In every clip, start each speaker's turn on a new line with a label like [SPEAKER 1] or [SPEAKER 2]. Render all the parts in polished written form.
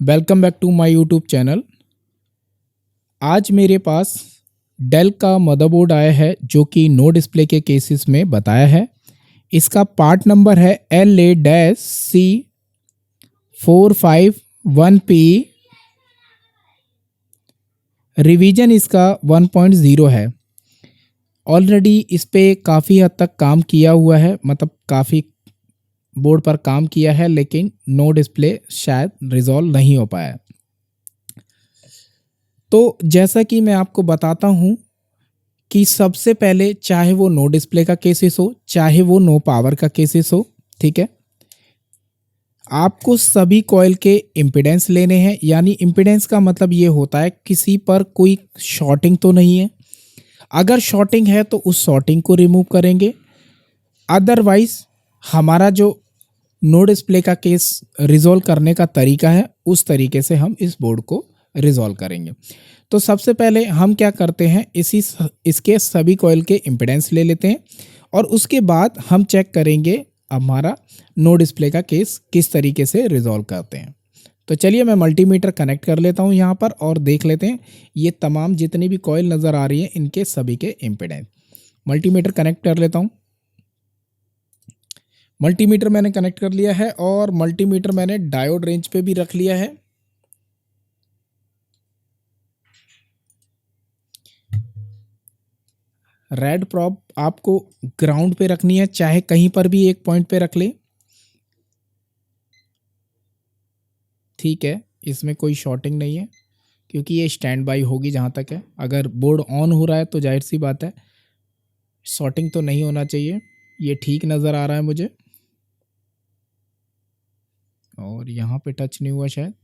[SPEAKER 1] Welcome back to my YouTube channel. आज मेरे पास del का मदरबोर्ड आया है जो कि नो डिस्प्ले के केसेस में बताया है। इसका पार्ट नंबर है LA-C451P। रिवीजन इसका 1.0 है। ऑलरेडी इस पे काफ़ी हद तक काम किया हुआ है, मतलब काफ़ी बोर्ड पर काम किया है, लेकिन नो डिस्प्ले शायद रिजॉल्व नहीं हो पाया। तो जैसा कि मैं आपको बताता हूं कि सबसे पहले चाहे वो नो डिस्प्ले का केसेस हो, चाहे वो नो पावर का केसेस हो, ठीक है, आपको सभी कॉइल के इम्पीडेंस लेने हैं। यानी इम्पीडेंस का मतलब ये होता है किसी पर कोई शॉर्टिंग तो नहीं है। अगर शॉर्टिंग है तो उस शॉर्टिंग को रिमूव करेंगे। अदरवाइज हमारा जो नो डिस्प्ले का केस रिजॉल्व करने का तरीका है, उस तरीके से हम इस बोर्ड को रिजॉल्व करेंगे। तो सबसे पहले हम क्या करते हैं, इसके सभी कॉइल के इम्पीडेंस ले लेते हैं और उसके बाद हम चेक करेंगे हमारा नो डिस्प्ले का केस किस तरीके से रिजॉल्व करते हैं। तो चलिए मैं मल्टीमीटर कनेक्ट कर लेता हूं यहाँ पर और देख लेते हैं ये तमाम जितनी भी कॉइल नज़र आ रही है इनके सभी के इम्पीडेंस। मल्टीमीटर कनेक्ट कर लेता हूँ। मल्टीमीटर मैंने कनेक्ट कर लिया है और मल्टीमीटर मैंने डायोड रेंज पे भी रख लिया है। रेड प्रॉप आपको ग्राउंड पे रखनी है, चाहे कहीं पर भी एक पॉइंट पे रख ले, ठीक है। इसमें कोई शॉर्टिंग नहीं है क्योंकि ये स्टैंड बाई होगी जहाँ तक है। अगर बोर्ड ऑन हो रहा है तो जाहिर सी बात है शॉर्टिंग तो नहीं होना चाहिए। ये ठीक नज़र आ रहा है मुझे और यहाँ पे टच नहीं हुआ शायद,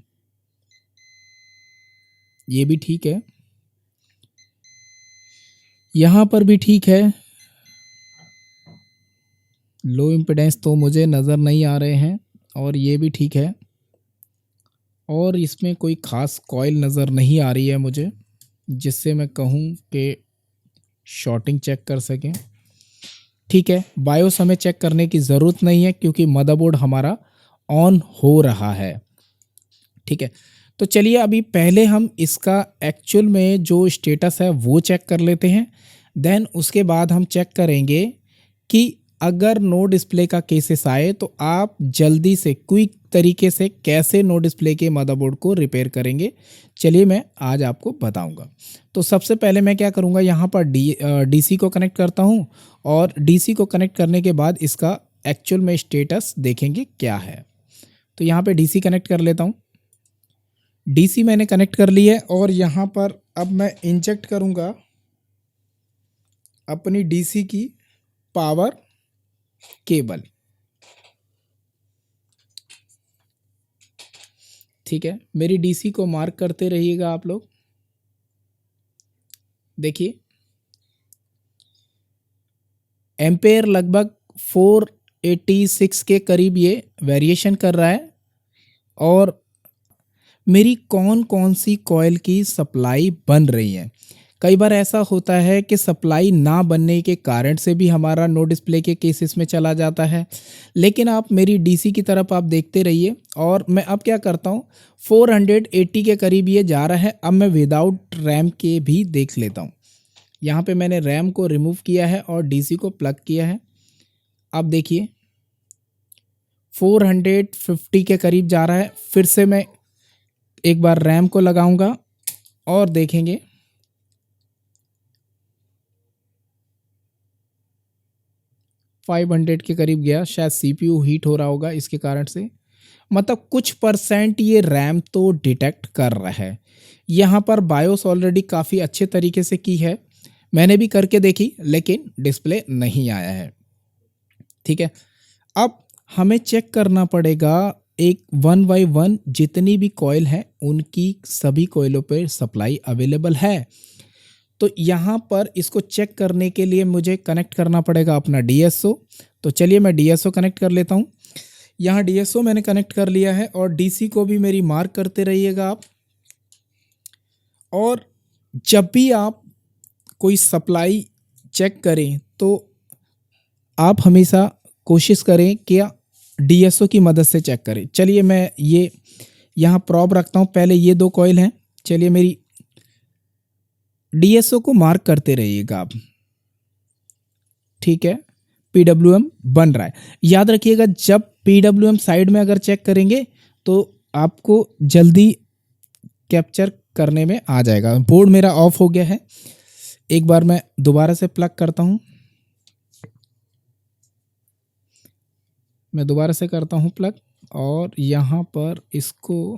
[SPEAKER 1] ये भी ठीक है, यहाँ पर भी ठीक है। लो इम्पीडेंस तो मुझे नज़र नहीं आ रहे हैं और ये भी ठीक है और इसमें कोई ख़ास कॉइल नज़र नहीं आ रही है मुझे जिससे मैं कहूँ कि शॉर्टिंग चेक कर सकें। ठीक है, बायोस हमें चेक करने की ज़रूरत नहीं है क्योंकि मदरबोर्ड हमारा ऑन हो रहा है, ठीक है। तो चलिए अभी पहले हम इसका एक्चुअल में जो स्टेटस है वो चेक कर लेते हैं। देन उसके बाद हम चेक करेंगे कि अगर नो डिस्प्ले का केसेस आए तो आप जल्दी से क्विक तरीके से कैसे नो डिस्प्ले के मदरबोर्ड को रिपेयर करेंगे, चलिए मैं आज आपको बताऊंगा। तो सबसे पहले मैं क्या करूंगा, यहाँ पर डीसी को कनेक्ट करता हूँ और डीसी को कनेक्ट करने के बाद इसका एक्चुअल में स्टेटस देखेंगे क्या है। तो यहाँ पे डीसी कनेक्ट कर लेता हूँ। डीसी मैंने कनेक्ट कर ली है और यहाँ पर अब मैं इंजेक्ट करूँगा अपनी डीसी की पावर केबल, ठीक है। मेरी डीसी को मार्क करते रहिएगा आप लोग। देखिए एम्पेयर लगभग 486 के करीब ये वेरिएशन कर रहा है और मेरी कौन कौन सी कॉइल की सप्लाई बन रही है। कई बार ऐसा होता है कि सप्लाई ना बनने के कारण से भी हमारा नो डिस्प्ले के केसेस में चला जाता है, लेकिन आप मेरी डीसी की तरफ आप देखते रहिए और मैं अब क्या करता हूँ 480 के करीब ये जा रहा है। अब मैं विदाउट रैम के भी देख लेता हूँ। यहाँ पे मैंने रैम को रिमूव किया है और डीसी को प्लग किया है। अब देखिए 450 के करीब जा रहा है। फिर से मैं एक बार रैम को लगाऊंगा और देखेंगे 500 के करीब गया। शायद सीपीयू हीट हो रहा होगा इसके कारण से, मतलब कुछ परसेंट ये रैम तो डिटेक्ट कर रहा है। यहाँ पर बायोस ऑलरेडी काफ़ी अच्छे तरीके से की है, मैंने भी करके देखी लेकिन डिस्प्ले नहीं आया है, ठीक है। अब हमें चेक करना पड़ेगा एक 1 बाई 1 जितनी भी कॉइल है उनकी सभी कॉइलों पर सप्लाई अवेलेबल है। तो यहाँ पर इसको चेक करने के लिए मुझे कनेक्ट करना पड़ेगा अपना डीएसओ। तो चलिए मैं डीएसओ कनेक्ट कर लेता हूँ। यहाँ डीएसओ मैंने कनेक्ट कर लिया है और डीसी को भी मेरी मार्क करते रहिएगा आप। और जब भी आप कोई सप्लाई चेक करें तो आप हमेशा कोशिश करें कि डीएसओ की मदद से चेक करें। चलिए मैं ये यहाँ प्रॉब रखता हूँ। पहले ये 2 कॉइल हैं। चलिए मेरी डीएसओ को मार्क करते रहिएगा आप, ठीक है। पीडब्ल्यूएम बन रहा है। याद रखिएगा जब पीडब्ल्यूएम साइड में अगर चेक करेंगे तो आपको जल्दी कैप्चर करने में आ जाएगा। बोर्ड मेरा ऑफ हो गया है। एक बार मैं दोबारा से प्लग करता हूं। मैं दोबारा से करता हूं प्लग और यहां पर इसको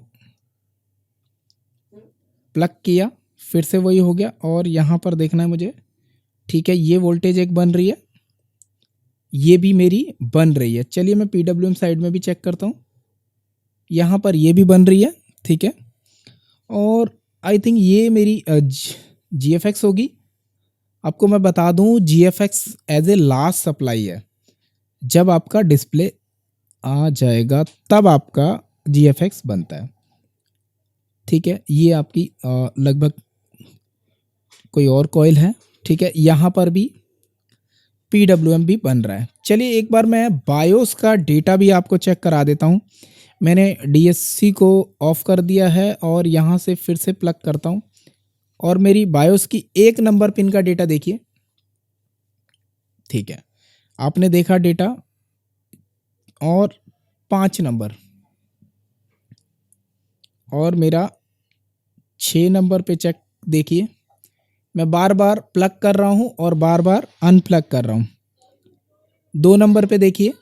[SPEAKER 1] प्लग किया, फिर से वही हो गया और यहां पर देखना है मुझे, ठीक है। ये वोल्टेज एक बन रही है, ये भी मेरी बन रही है। चलिए मैं पीडब्ल्यूएम साइड में भी चेक करता हूं। यहां पर ये भी बन रही है, ठीक है। और आई थिंक ये मेरी जीएफएक्स होगी। आपको मैं बता दूं GFX as a last supply है। जब आपका डिस्प्ले आ जाएगा तब आपका जीएफएक्स बनता है, ठीक है। ये आपकी लगभग कोई और कॉइल है, ठीक है। यहाँ पर भी पीडब्ल्यूएम भी बन रहा है। चलिए एक बार मैं बायोस का डेटा भी आपको चेक करा देता हूँ। मैंने डीएससी को ऑफ कर दिया है और यहाँ से फिर से प्लग करता हूँ और मेरी बायोस की 1 नंबर पिन का डेटा देखिए, ठीक है। आपने देखा डेटा, और 5 नंबर और मेरा 6 नंबर पे चेक देखिए। मैं बार बार प्लग कर रहा हूं और बार बार अनप्लग कर रहा हूं। 2 नंबर पे देखिए,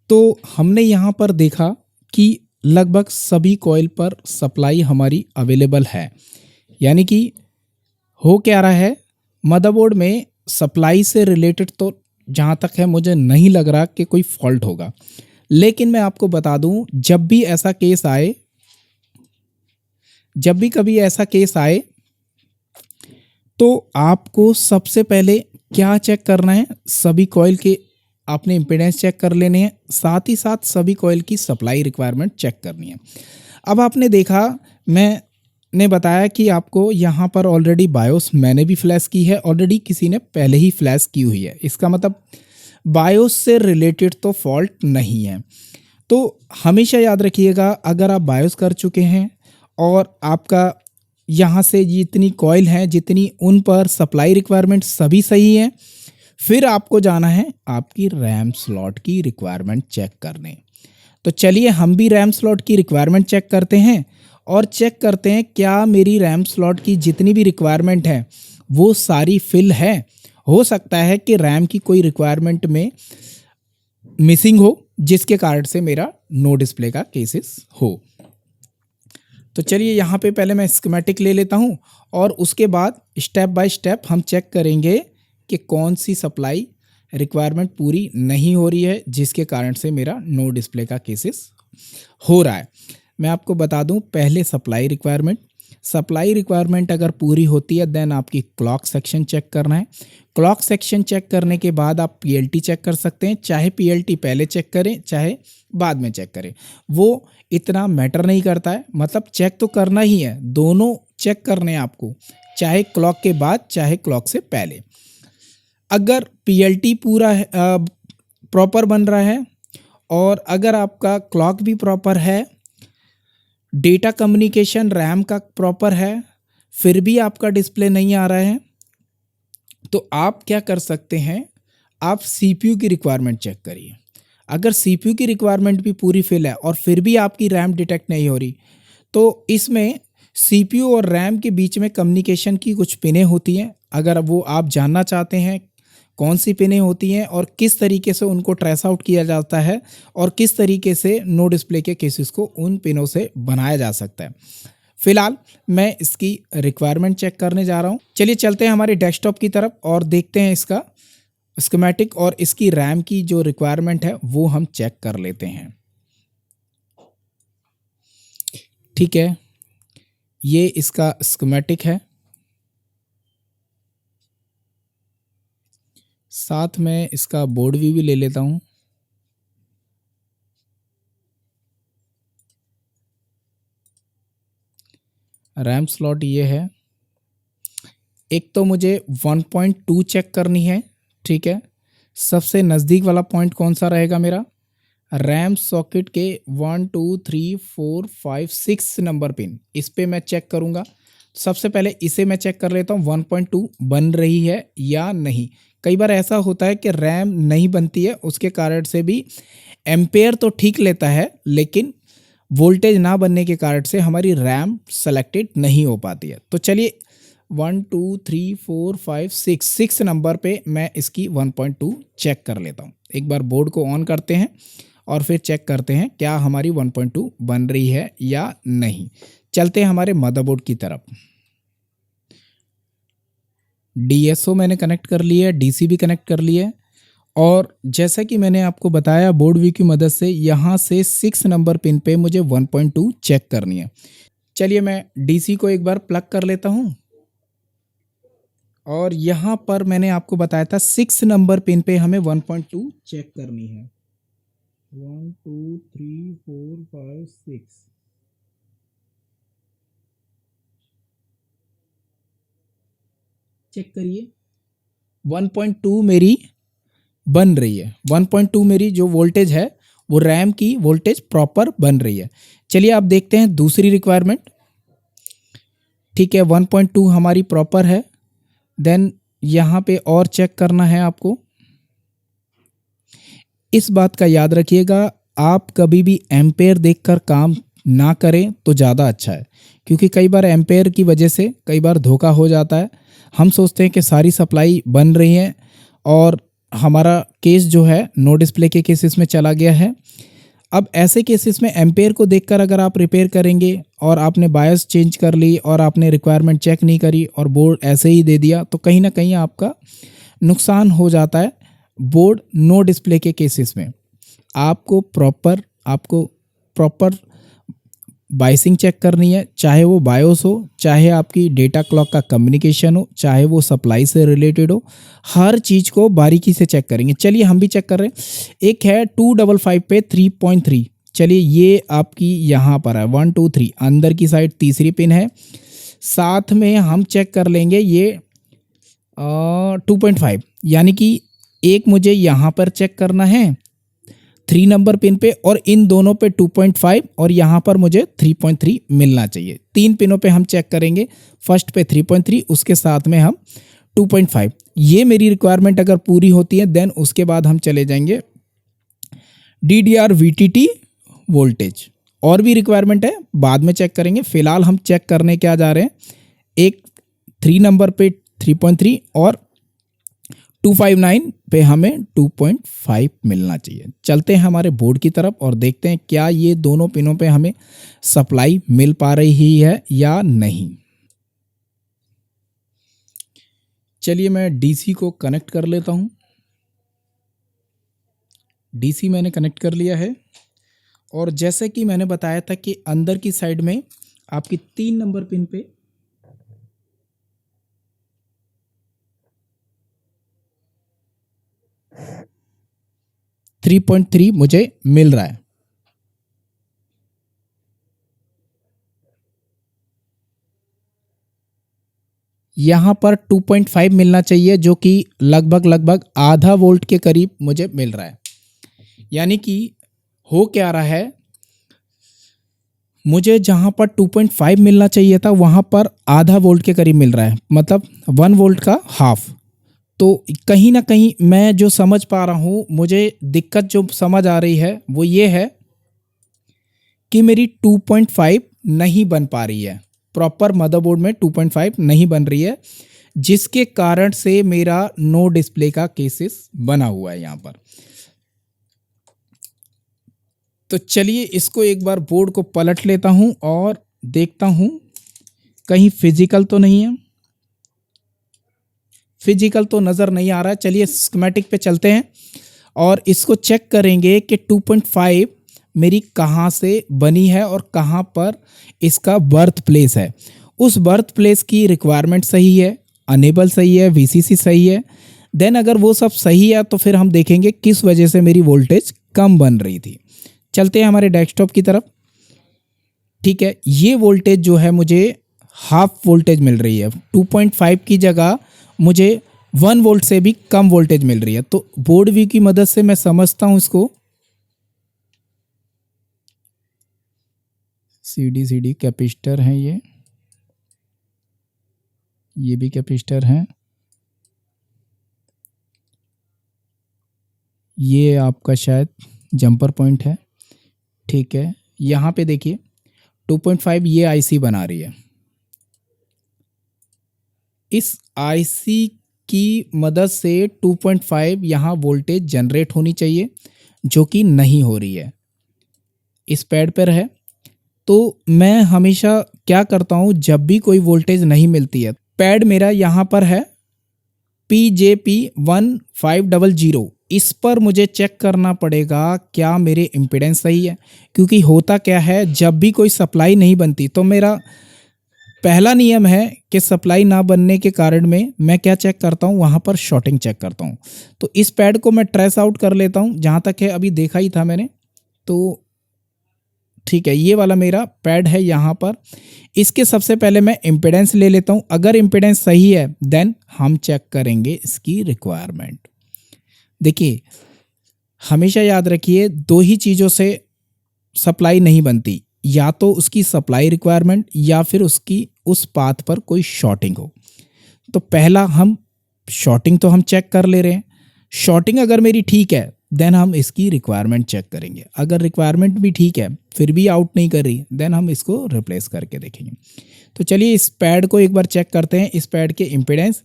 [SPEAKER 1] तो हमने यहां पर देखा कि लगभग सभी कॉइल पर सप्लाई हमारी अवेलेबल है। यानी कि हो क्या रहा है, मदरबोर्ड में सप्लाई से रिलेटेड तो जहां तक है मुझे नहीं लग रहा कि कोई फॉल्ट होगा। लेकिन मैं आपको बता दूं, जब भी ऐसा केस आए, जब भी कभी ऐसा केस आए तो आपको सबसे पहले क्या चेक करना है, सभी कॉइल के आपने इम्पीडेंस चेक कर लेने हैं, साथ ही साथ सभी कॉइल की सप्लाई रिक्वायरमेंट चेक करनी है। अब आपने देखा, मैंने बताया कि आपको यहाँ पर ऑलरेडी बायोस मैंने भी फ्लैश की है, ऑलरेडी किसी ने पहले ही फ्लैश की हुई है। इसका मतलब बायोस से रिलेटेड तो फॉल्ट नहीं है। तो हमेशा याद रखिएगा, अगर आप बायोस कर चुके हैं और आपका यहाँ से जितनी कॉइल हैं, जितनी उन पर सप्लाई रिक्वायरमेंट सभी सही हैं, फिर आपको जाना है आपकी रैम स्लॉट की रिक्वायरमेंट चेक करने। तो चलिए हम भी रैम स्लॉट की रिक्वायरमेंट चेक करते हैं और चेक करते हैं क्या मेरी रैम स्लॉट की जितनी भी रिक्वायरमेंट है वो सारी फिल है। हो सकता है कि रैम की कोई रिक्वायरमेंट में मिसिंग हो, जिसके कारण से मेरा नो डिस्प्ले का केसेस हो। तो चलिए यहाँ पे पहले मैं स्कीमेटिक ले लेता हूँ और उसके बाद स्टेप बाय स्टेप हम चेक करेंगे कि कौन सी सप्लाई रिक्वायरमेंट पूरी नहीं हो रही है, जिसके कारण से मेरा नो डिस्प्ले का केसेस हो रहा है। मैं आपको बता दूं, पहले सप्लाई रिक्वायरमेंट अगर पूरी होती है देन आपकी क्लॉक सेक्शन चेक करना है। क्लॉक सेक्शन चेक करने के बाद आप पीएलटी चेक कर सकते हैं। चाहे पीएलटी पहले चेक करें चाहे बाद में चेक करें, वो इतना मैटर नहीं करता है। मतलब चेक तो करना ही है, दोनों चेक करने हैं आपको, चाहे क्लॉक के बाद चाहे क्लॉक से पहले। अगर पीएलटी पूरा है, प्रॉपर बन रहा है और अगर आपका क्लॉक भी प्रॉपर है, डेटा कम्युनिकेशन रैम का प्रॉपर है, फिर भी आपका डिस्प्ले नहीं आ रहा है, तो आप क्या कर सकते हैं, आप सीपीयू की रिक्वायरमेंट चेक करिए। अगर सीपीयू की रिक्वायरमेंट भी पूरी फिल है और फिर भी आपकी रैम डिटेक्ट नहीं हो रही, तो इसमें सीपीयू और रैम के बीच में कम्युनिकेशन की कुछ पिनें होती हैं। अगर वो आप जानना चाहते हैं कौन सी पिनें होती हैं और किस तरीके से उनको ट्रेस आउट किया जाता है और किस तरीके से नो डिस्प्ले के केसेस को उन पिनों से बनाया जा सकता है, फिलहाल मैं इसकी रिक्वायरमेंट चेक करने जा रहा हूं। चलिए चलते हैं हमारे डेस्कटॉप की तरफ और देखते हैं इसका स्कीमेटिक और इसकी रैम की जो रिक्वायरमेंट है वो हम चेक कर लेते हैं। ठीक है, ये इसका स्कीमेटिक है, साथ में इसका बोर्ड व्यू भी ले लेता हूं। रैम स्लॉट ये है। एक तो मुझे 1.2 चेक करनी है, ठीक है। सबसे नज़दीक वाला पॉइंट कौन सा रहेगा मेरा? रैम सॉकेट के 1 2 3 4 5 6 नंबर पिन, इस पे मैं चेक करूँगा। सबसे पहले इसे मैं चेक कर लेता हूँ 1.2 बन रही है या नहीं। कई बार ऐसा होता है कि रैम नहीं बनती है, उसके कारण से भी एम्पेयर तो ठीक लेता है, लेकिन वोल्टेज ना बनने के कारण से हमारी रैम सेलेक्टेड नहीं हो पाती है। तो चलिए 1 2 3 4 5 6 नंबर पे मैं इसकी 1.2 चेक कर लेता हूँ। एक बार बोर्ड को ऑन करते हैं और फिर चेक करते हैं क्या हमारी 1.2 बन रही है या नहीं। चलते हैं हमारे मदरबोर्ड की तरफ। डीएसओ मैंने कनेक्ट कर लिया है, डीसी भी कनेक्ट कर लिया है, और जैसा कि मैंने आपको बताया बोर्ड व्यू की मदद से यहाँ से 6 नंबर पिन पे मुझे 1.2 चेक करनी है। चलिए मैं डीसी को एक बार प्लग कर लेता हूँ, और यहाँ पर मैंने आपको बताया था 6 नंबर पिन पे हमें 1.2 चेक करनी है। 1 2 3 4 5 6। चेक करिए 1.2 मेरी बन रही है। 1.2 मेरी जो वोल्टेज है वो रैम की वोल्टेज प्रॉपर बन रही है। चलिए आप देखते हैं दूसरी रिक्वायरमेंट। ठीक है, 1.2 हमारी प्रॉपर है। देन यहाँ पे और चेक करना है आपको। इस बात का याद रखिएगा, आप कभी भी एम्पेयर देखकर काम ना करें तो ज़्यादा अच्छा है, क्योंकि कई बार एम्पेयर की वजह से कई बार धोखा हो जाता है। हम सोचते हैं कि सारी सप्लाई बन रही है और हमारा केस जो है नो डिस्प्ले के केसेस में चला गया है। अब ऐसे केसेस में एम्पेयर को देखकर अगर आप रिपेयर करेंगे और आपने बायस चेंज कर ली और आपने रिक्वायरमेंट चेक नहीं करी और बोर्ड ऐसे ही दे दिया, तो कहीं ना कहीं आपका नुकसान हो जाता है। बोर्ड नो डिस्प्ले के केसेस में आपको प्रॉपर बाइसिंग चेक करनी है, चाहे वो बायोस हो, चाहे आपकी डेटा क्लॉक का कम्युनिकेशन हो, चाहे वो सप्लाई से रिलेटेड हो, हर चीज़ को बारीकी से चेक करेंगे। चलिए हम भी चेक कर रहे हैं। एक है 255 पे 3.3। चलिए ये आपकी यहाँ पर है 1 2 3, अंदर की साइड तीसरी पिन है। साथ में हम चेक कर लेंगे ये 2.5, यानी कि एक मुझे यहाँ पर चेक करना है 3 नंबर पिन पे, और इन दोनों पे 2.5 और यहाँ पर मुझे 3.3 मिलना चाहिए। 3 पिनों पे हम चेक करेंगे, फर्स्ट पे 3.3, उसके साथ में हम 2.5। ये मेरी रिक्वायरमेंट अगर पूरी होती है देन उसके बाद हम चले जाएंगे DDR VTT वोल्टेज। और भी रिक्वायरमेंट है, बाद में चेक करेंगे। फिलहाल हम चेक करने क्या जा रहे हैं, एक 3 नंबर पे 3.3 और 259 पे हमें 2.5 मिलना चाहिए। चलते हैं हमारे बोर्ड की तरफ और देखते हैं क्या ये दोनों पिनों पे हमें सप्लाई मिल पा रही है या नहीं। चलिए मैं डीसी को कनेक्ट कर लेता हूँ। डीसी मैंने कनेक्ट कर लिया है, और जैसे कि मैंने बताया था कि अंदर की साइड में आपकी 3 नंबर पिन पे 3.3 मुझे मिल रहा है। यहाँ पर 2.5 मिलना चाहिए, जो कि लगभग आधा वोल्ट के करीब मुझे मिल रहा है। यानी कि हो क्या रहा है, मुझे जहाँ पर 2.5 मिलना चाहिए था वहाँ पर आधा वोल्ट के करीब मिल रहा है, मतलब 1 वोल्ट का हाफ। तो कहीं ना कहीं मैं जो समझ पा रहा हूँ, मुझे दिक्कत जो समझ आ रही है वो ये है कि मेरी 2.5 नहीं बन पा रही है, प्रॉपर मदरबोर्ड में 2.5 नहीं बन रही है, जिसके कारण से मेरा नो डिस्प्ले का केसेस बना हुआ है यहाँ पर। तो चलिए इसको एक बार बोर्ड को पलट लेता हूँ और देखता हूँ कहीं फिजिकल तो नहीं है। फिजिकल तो नज़र नहीं आ रहा है। चलिए स्कीमेटिक पे चलते हैं और इसको चेक करेंगे कि 2.5 मेरी कहाँ से बनी है और कहाँ पर इसका बर्थ प्लेस है। उस बर्थ प्लेस की रिक्वायरमेंट सही है, अनेबल सही है, VCC सही है। देन अगर वो सब सही है तो फिर हम देखेंगे किस वजह से मेरी वोल्टेज कम बन रही थी। चलते हैं हमारे डेस्कटॉप की तरफ। ठीक है, ये वोल्टेज जो है मुझे हाफ वोल्टेज मिल रही है। 2.5 की जगह मुझे 1 वोल्ट से भी कम वोल्टेज मिल रही है। तो बोर्ड व्यू की मदद से मैं समझता हूं इसको। सी डी कैपेसिटर हैं, ये भी कैपेसिटर हैं। ये आपका शायद जंपर पॉइंट है, ठीक है। यहाँ पे देखिए 2.5 ये आईसी बना रही है। इस आईसी की मदद से 2.5 यहाँ वोल्टेज जनरेट होनी चाहिए, जो कि नहीं हो रही है, इस पैड पर है। तो मैं हमेशा क्या करता हूँ, जब भी कोई वोल्टेज नहीं मिलती है, पैड मेरा यहाँ पर है PJP1500, इस पर मुझे चेक करना पड़ेगा क्या मेरे इम्पीडेंस सही है। क्योंकि होता क्या है, जब भी कोई सप्लाई नहीं बनती तो मेरा पहला नियम है कि सप्लाई ना बनने के कारण में मैं क्या चेक करता हूँ, वहाँ पर शॉर्टिंग चेक करता हूँ। तो इस पैड को मैं ट्रेस आउट कर लेता हूँ, जहाँ तक है अभी देखा ही था मैंने। तो ठीक है, ये वाला मेरा पैड है यहाँ पर। इसके सबसे पहले मैं इम्पीडेंस ले लेता हूँ। अगर इम्पीडेंस सही है देन हम चेक करेंगे इसकी रिक्वायरमेंट। देखिए, हमेशा याद रखिए, दो ही चीज़ों से सप्लाई नहीं बनती, या तो उसकी सप्लाई रिक्वायरमेंट या फिर उसकी उस पाथ पर कोई शॉर्टिंग हो। तो पहला हम शॉर्टिंग तो हम चेक कर ले रहे हैं। शॉर्टिंग अगर मेरी ठीक है देन हम इसकी रिक्वायरमेंट चेक करेंगे। अगर रिक्वायरमेंट भी ठीक है फिर भी आउट नहीं कर रही, देन हम इसको रिप्लेस करके देखेंगे। तो चलिए इस पैड को एक बार चेक करते हैं। इस पैड के इम्पीडेंस,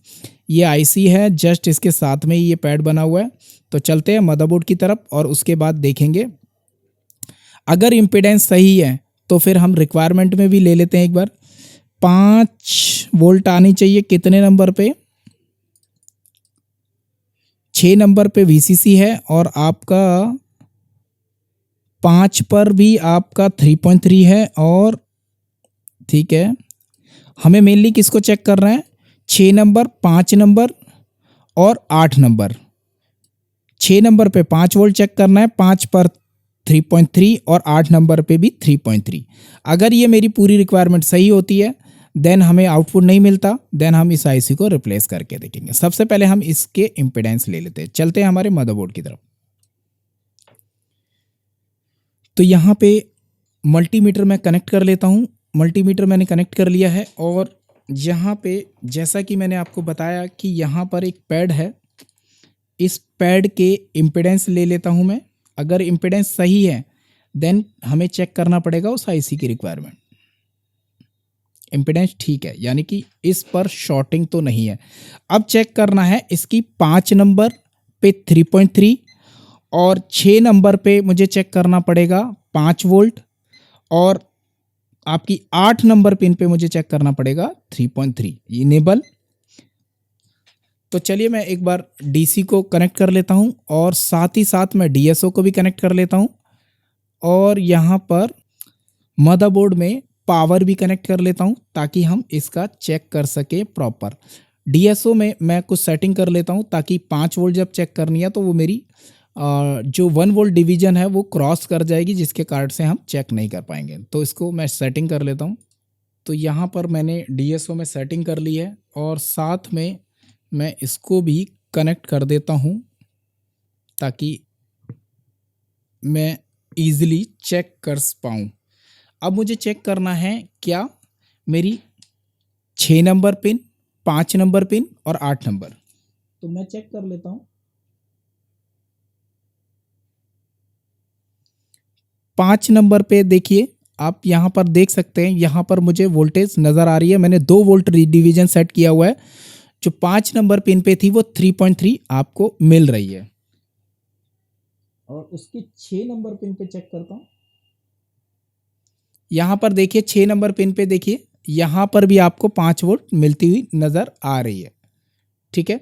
[SPEAKER 1] ये आईसी है, जस्ट इसके साथ में ही ये पैड बना हुआ है। तो चलते हैं मदरबोर्ड की तरफ और उसके बाद देखेंगे। अगर इम्पीडेंस सही है तो फिर हम रिक्वायरमेंट में भी ले लेते हैं एक बार। 5 वोल्ट आनी चाहिए कितने नंबर पे, 6 नंबर पे वीसीसी है, और आपका 5 पर भी आपका 3.3 है। और ठीक है, हमें मेनली किसको चेक करना है, 6 नंबर, 5 नंबर और 8 नंबर। 6 नंबर पे 5 वोल्ट चेक करना है, 5 पर 3.3 और 8 नंबर पे भी 3.3। अगर ये मेरी पूरी रिक्वायरमेंट सही होती है देन हमें आउटपुट नहीं मिलता, देन हम इस आईसी को रिप्लेस करके देखेंगे। सबसे पहले हम इसके इम्पीडेंस ले लेते हैं। चलते हैं हमारे मदरबोर्ड की तरफ। तो यहाँ पे मल्टीमीटर मैं कनेक्ट कर लेता हूँ। मल्टीमीटर मैंने कनेक्ट कर लिया है, और यहाँ पे जैसा कि मैंने आपको बताया कि यहाँ पर एक पैड है, इस पैड के इम्पीडेंस ले लेता हूँ मैं। अगर इम्पीडेंस सही है देन हमें चेक करना पड़ेगा उस आईसी की रिक्वायरमेंट। इम्पीडेंस ठीक है, यानी कि इस पर शॉर्टिंग तो नहीं है। अब चेक करना है इसकी 5 नंबर पे 3.3 और 6 नंबर पे मुझे चेक करना पड़ेगा 5 वोल्ट, और आपकी 8 नंबर पिन पे मुझे चेक करना पड़ेगा 3.3 इनेबल। तो चलिए मैं एक बार डीसी को कनेक्ट कर लेता हूं और साथ ही साथ मैं डीएसओ को भी कनेक्ट कर लेता हूं, और यहाँ पर मदरबोर्ड में पावर भी कनेक्ट कर लेता हूं ताकि हम इसका चेक कर सके प्रॉपर। डीएसओ में मैं कुछ सेटिंग कर लेता हूं ताकि 5 वोल्ट जब चेक करनी है तो वो मेरी जो 1 वोल्ट डिवीजन है वो क्रॉस कर जाएगी, जिसके कारण से हम चेक नहीं कर पाएंगे। तो इसको मैं सेटिंग कर लेता हूँ। तो यहाँ पर मैंने डीएसओ में सेटिंग कर ली है, और साथ में मैं इसको भी कनेक्ट कर देता हूँ ताकि मैं ईजिली चेक कर पाऊँ। अब मुझे चेक करना है क्या मेरी 6 नंबर पिन, 5 नंबर पिन और 8 नंबर। तो मैं चेक कर लेता हूँ। 5 नंबर पे देखिए, आप यहाँ पर देख सकते हैं, यहाँ पर मुझे वोल्टेज नज़र आ रही है। मैंने 2 वोल्ट डिवीजन सेट किया हुआ है। जो 5 नंबर पिन पे थी वो 3.3 आपको मिल रही है, और उसके 6 नंबर पिन पे चेक करता हूँ। यहाँ पर देखिए 6 नंबर पिन पे देखिए, यहाँ पर भी आपको 5 वोल्ट मिलती हुई नज़र आ रही है। ठीक है,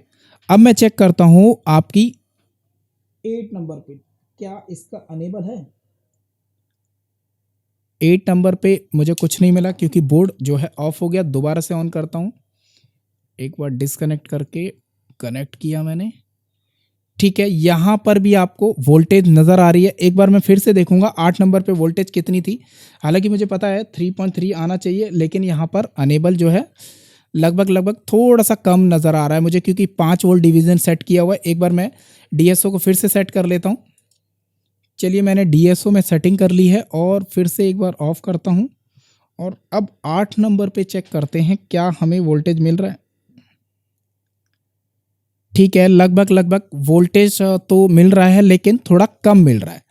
[SPEAKER 1] अब मैं चेक करता हूँ आपकी 8 नंबर पिन, क्या इसका अनेबल है। 8 नंबर पे मुझे कुछ नहीं मिला क्योंकि बोर्ड जो है ऑफ हो गया। दोबारा से ऑन करता हूँ, एक बार डिस्कनेक्ट करके कनेक्ट किया मैंने। ठीक है, यहाँ पर भी आपको वोल्टेज नज़र आ रही है। एक बार मैं फिर से देखूंगा 8 नंबर पे वोल्टेज कितनी थी। हालांकि मुझे पता है 3.3 आना चाहिए, लेकिन यहाँ पर अनेबल जो है लगभग लगभग थोड़ा सा कम नज़र आ रहा है मुझे, क्योंकि 5 वोल्ट डिवीज़न सेट किया हुआ है। एक बार मैं डीएसओ को फिर से सेट कर लेता हूँ। चलिए मैंने डीएसओ में सेटिंग कर ली है और फिर से एक बार ऑफ करता हूँ और अब 8 नंबर पे चेक करते हैं क्या हमें वोल्टेज मिल रहा है। ठीक है, लगभग लगभग वोल्टेज तो मिल रहा है लेकिन थोड़ा कम मिल रहा है।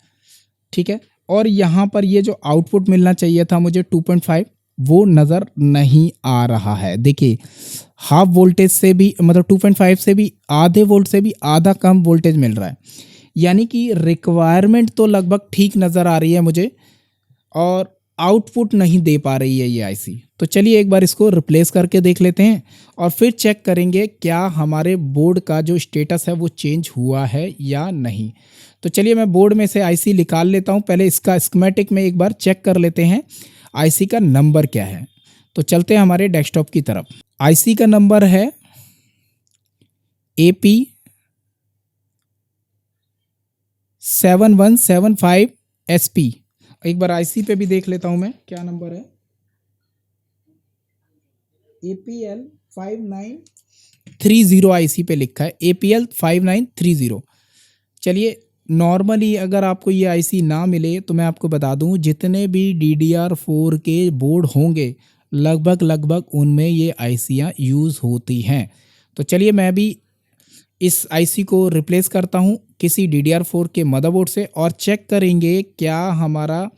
[SPEAKER 1] ठीक है, और यहाँ पर ये जो आउटपुट मिलना चाहिए था मुझे 2.5, वो नज़र नहीं आ रहा है। देखिए हाफ वोल्टेज से भी मतलब 2.5 से भी आधे वोल्ट से भी आधा कम वोल्टेज मिल रहा है, यानी कि रिक्वायरमेंट तो लगभग ठीक नज़र आ रही है मुझे और आउटपुट नहीं दे पा रही है ये आईसी। तो चलिए एक बार इसको रिप्लेस करके देख लेते हैं और फिर चेक करेंगे क्या हमारे बोर्ड का जो स्टेटस है वो चेंज हुआ है या नहीं। तो चलिए मैं बोर्ड में से आईसी निकाल लेता हूँ। पहले इसका स्कीमेटिक में एक बार चेक कर लेते हैं आईसी का नंबर क्या है। तो चलते हैं हमारे डेस्कटॉप की तरफ। आईसी का नंबर है AP7175SP। एक बार आईसी पे भी देख लेता हूं मैं क्या नंबर है। APL5930 आईसी पे लिखा है, APL5930। चलिए नॉर्मली अगर आपको ये आईसी ना मिले तो मैं आपको बता दूं जितने भी DDR4 के बोर्ड होंगे लगभग लगभग उनमें ये आईसियाँ यूज़ होती हैं। तो चलिए मैं भी इस आईसी को रिप्लेस करता हूं किसी DDR4 के मदरबोर्ड से और चेक करेंगे क्या हमारा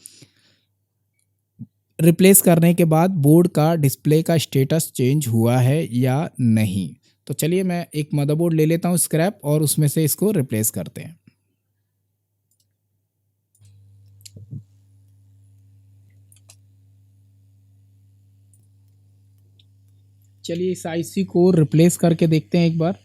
[SPEAKER 1] रिप्लेस करने के बाद बोर्ड का डिस्प्ले का स्टेटस चेंज हुआ है या नहीं। तो चलिए मैं एक मदरबोर्ड ले लेता हूं स्क्रैप और उसमें से इसको रिप्लेस करते हैं। चलिए इस आईसी को रिप्लेस करके देखते हैं एक बार।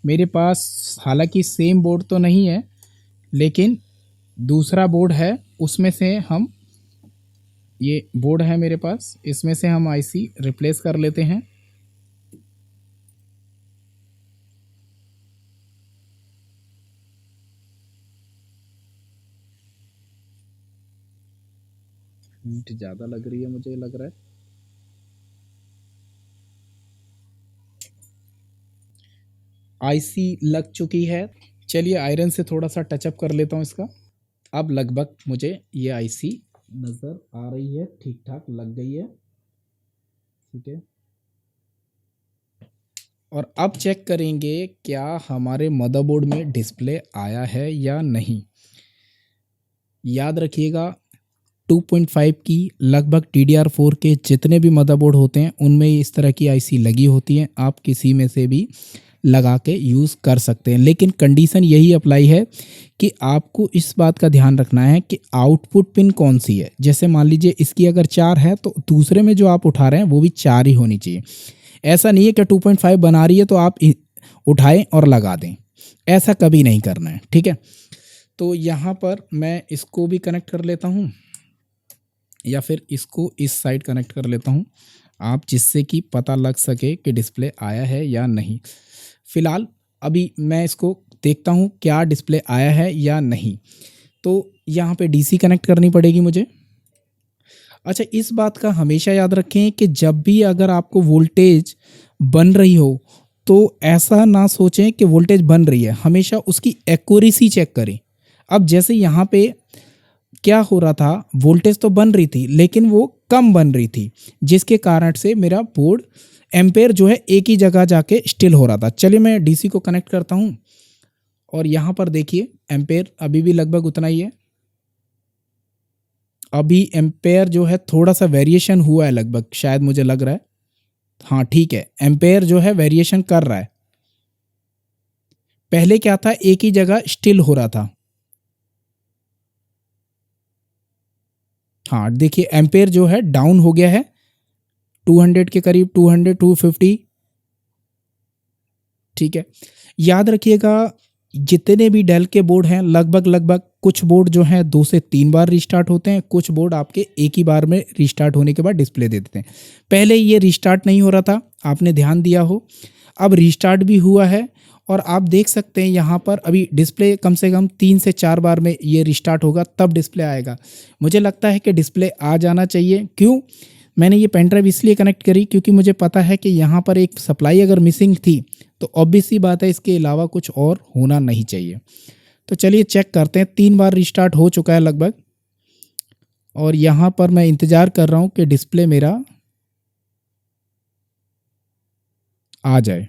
[SPEAKER 1] मेरे पास हालांकि सेम बोर्ड तो नहीं है लेकिन दूसरा बोर्ड है, उसमें से हम ये बोर्ड है मेरे पास, इसमें से हम आईसी रिप्लेस कर लेते हैं। हीट ज़्यादा लग रही है मुझे लग रहा है। आईसी लग चुकी है। चलिए आयरन से थोड़ा सा टचअप कर लेता हूँ इसका। अब लगभग मुझे ये आईसी नज़र आ रही है, ठीक ठाक लग गई है। ठीक है, और अब चेक करेंगे क्या हमारे मदरबोर्ड में डिस्प्ले आया है या नहीं। याद रखिएगा 2.5 की लगभग DDR4 के जितने भी मदरबोर्ड होते हैं उनमें इस तरह की आईसी लगी होती हैं। आप किसी में से भी लगा के यूज़ कर सकते हैं, लेकिन कंडीशन यही अप्लाई है कि आपको इस बात का ध्यान रखना है कि आउटपुट पिन कौन सी है। जैसे मान लीजिए इसकी अगर 4 है तो दूसरे में जो आप उठा रहे हैं वो भी 4 ही होनी चाहिए। ऐसा नहीं है कि 2.5 बना रही है तो आप उठाएं और लगा दें, ऐसा कभी नहीं करना है। ठीक है, तो यहाँ पर मैं इसको भी कनेक्ट कर लेता हूँ या फिर इसको इस साइड कनेक्ट कर लेता हूँ, आप जिससे कि पता लग सके कि डिस्प्ले आया है या नहीं। फ़िलहाल अभी मैं इसको देखता हूँ क्या डिस्प्ले आया है या नहीं। तो यहाँ पे डीसी कनेक्ट करनी पड़ेगी मुझे। अच्छा, इस बात का हमेशा याद रखें कि जब भी अगर आपको वोल्टेज बन रही हो तो ऐसा ना सोचें कि वोल्टेज बन रही है, हमेशा उसकी एक्यूरेसी चेक करें। अब जैसे यहाँ पे क्या हो रहा था, वोल्टेज तो बन रही थी लेकिन वो कम बन रही थी, जिसके कारण से मेरा बोर्ड एम्पेयर जो है एक ही जगह जाके स्टिल हो रहा था। चलिए मैं डीसी को कनेक्ट करता हूँ और यहाँ पर देखिए एम्पेयर अभी भी लगभग उतना ही है। अभी एम्पेयर जो है थोड़ा सा वेरिएशन हुआ है लगभग, शायद मुझे लग रहा है। हाँ ठीक है, एम्पेयर जो है वेरिएशन कर रहा है। पहले क्या था, एक ही जगह स्टिल हो रहा था। हाँ देखिए एम्पेयर जो है डाउन हो गया है 200 के करीब, 200 250। ठीक है, याद रखिएगा जितने भी डेल के बोर्ड हैं लगभग लगभग कुछ बोर्ड जो हैं 2 से 3 बार रिस्टार्ट होते हैं, कुछ बोर्ड आपके एक ही बार में रिस्टार्ट होने के बाद डिस्प्ले दे देते हैं। पहले ये रिस्टार्ट नहीं हो रहा था, आपने ध्यान दिया हो, अब रिस्टार्ट भी हुआ है और आप देख सकते हैं यहाँ पर अभी डिस्प्ले कम से कम 3 से 4 बार में ये रिस्टार्ट होगा तब डिस्प्ले आएगा। मुझे लगता है कि डिस्प्ले आ जाना चाहिए। क्यों मैंने ये पेन ड्राइव इसलिए कनेक्ट करी, क्योंकि मुझे पता है कि यहाँ पर एक सप्लाई अगर मिसिंग थी तो ऑब्वियस सी बात है इसके अलावा कुछ और होना नहीं चाहिए। तो चलिए चेक करते हैं। 3 बार रिस्टार्ट हो चुका है लगभग, और यहाँ पर मैं इंतज़ार कर रहा हूँ कि डिस्प्ले मेरा आ जाए।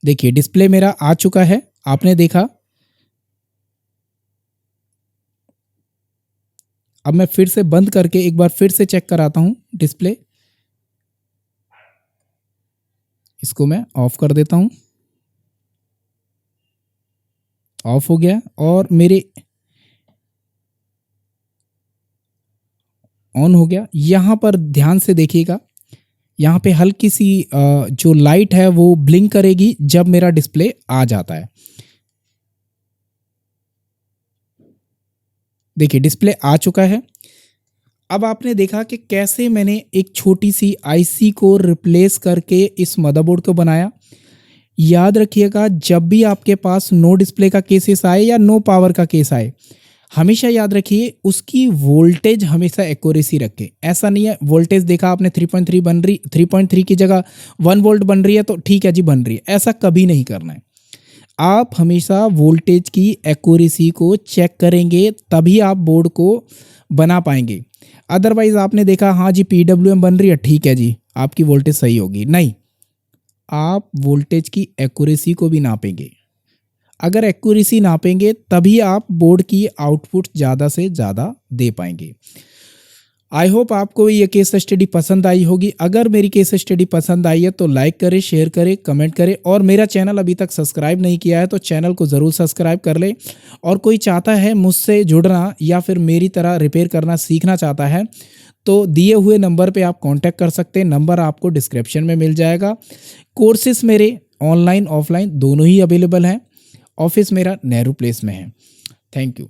[SPEAKER 1] देखिए डिस्प्ले मेरा आ चुका है, आपने देखा। अब मैं फिर से बंद करके एक बार फिर से चेक कराता हूँ डिस्प्ले। इसको मैं ऑफ कर देता हूँ। ऑफ हो गया और मेरे ऑन हो गया। यहाँ पर ध्यान से देखिएगा, यहाँ पे हल्की सी जो लाइट है वो ब्लिंक करेगी जब मेरा डिस्प्ले आ जाता है। देखिए डिस्प्ले आ चुका है। अब आपने देखा कि कैसे मैंने एक छोटी सी आईसी को रिप्लेस करके इस मदरबोर्ड को बनाया। याद रखिएगा, जब भी आपके पास नो डिस्प्ले का केसेस आए या नो पावर का केस आए, हमेशा याद रखिए उसकी वोल्टेज हमेशा एक्यूरेसी रखें। ऐसा नहीं है वोल्टेज देखा आपने 3.3 बन रही, 3.3 की जगह 1 वोल्ट बन रही है तो ठीक है जी बन रही है, ऐसा कभी नहीं करना है। आप हमेशा वोल्टेज की एक्यूरेसी को चेक करेंगे तभी आप बोर्ड को बना पाएंगे। अदरवाइज आपने देखा हाँ जी PWM बन रही है, ठीक है जी आपकी वोल्टेज सही होगी, नहीं, आप वोल्टेज की एक्यूरेसी को भी नापेंगे। अगर एक्यूरेसी नापेंगे तभी आप बोर्ड की आउटपुट ज़्यादा से ज़्यादा दे पाएंगे। आई होप आपको ये केस स्टडी पसंद आई होगी। अगर मेरी केस स्टडी पसंद आई है तो लाइक करें, शेयर करें, कमेंट करें, और मेरा चैनल अभी तक सब्सक्राइब नहीं किया है तो चैनल को ज़रूर सब्सक्राइब कर ले। और कोई चाहता है मुझसे जुड़ना या फिर मेरी तरह रिपेयर करना सीखना चाहता है तो दिए हुए नंबर पे आप कांटेक्ट कर सकते हैं। नंबर आपको डिस्क्रिप्शन में मिल जाएगा। कोर्सेस मेरे ऑनलाइन ऑफलाइन दोनों ही अवेलेबल हैं। ऑफिस मेरा नेहरू प्लेस में है। Thank you.